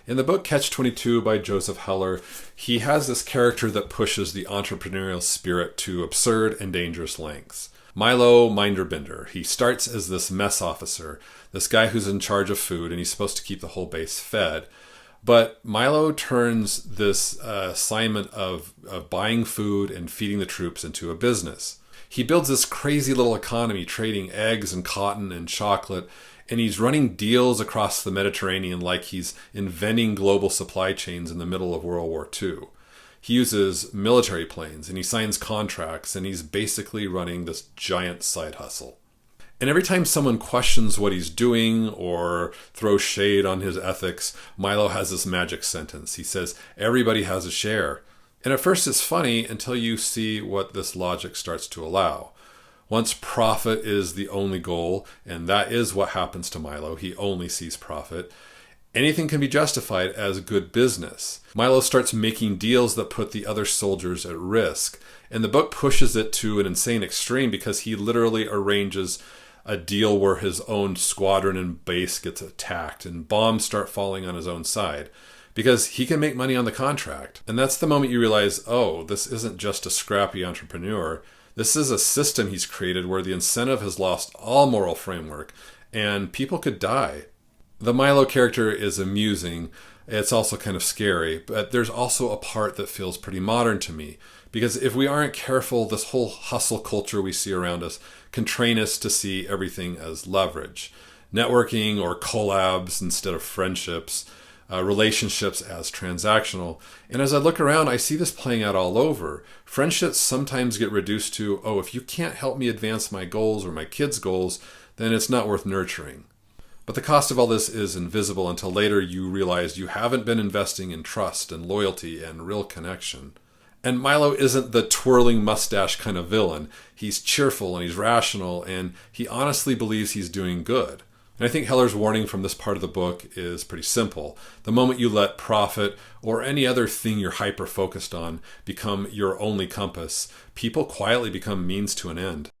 In the book Catch-22 by Joseph Heller, he has this character that pushes the entrepreneurial spirit to absurd and dangerous lengths. Milo Minderbinder. He starts as this mess officer, this guy who's in charge of food, and he's supposed to keep the whole base fed. But Milo turns this assignment of buying food and feeding the troops into a business. He builds this crazy little economy trading eggs and cotton and chocolate, and he's running deals across the Mediterranean like he's inventing global supply chains in the middle of World War II. He uses military planes and he signs contracts, and he's basically running this giant side hustle. And every time someone questions what he's doing or throws shade on his ethics, Milo has this magic sentence. He says, everybody has a share. And at first it's funny until you see what this logic starts to allow. Once profit is the only goal, and that is what happens to Milo, he only sees profit, anything can be justified as good business. Milo starts making deals that put the other soldiers at risk. And the book pushes it to an insane extreme because he literally arranges a deal where his own squadron and base gets attacked and bombs start falling on his own side because he can make money on the contract. And that's the moment you realize, oh, this isn't just a scrappy entrepreneur. This is a system he's created where the incentive has lost all moral framework and people could die. The Milo character is amusing. It's also kind of scary, but there's also a part that feels pretty modern to me. Because if we aren't careful, this whole hustle culture we see around us can train us to see everything as leverage. Networking or collabs instead of friendships, relationships as transactional. And as I look around, I see this playing out all over. Friendships sometimes get reduced to, oh, if you can't help me advance my goals or my kids' goals, then it's not worth nurturing. But the cost of all this is invisible until later you realize you haven't been investing in trust and loyalty and real connection. And Milo isn't the twirling mustache kind of villain. He's cheerful and he's rational, and he honestly believes he's doing good. And I think Heller's warning from this part of the book is pretty simple. The moment you let profit or any other thing you're hyper-focused on become your only compass, people quietly become means to an end.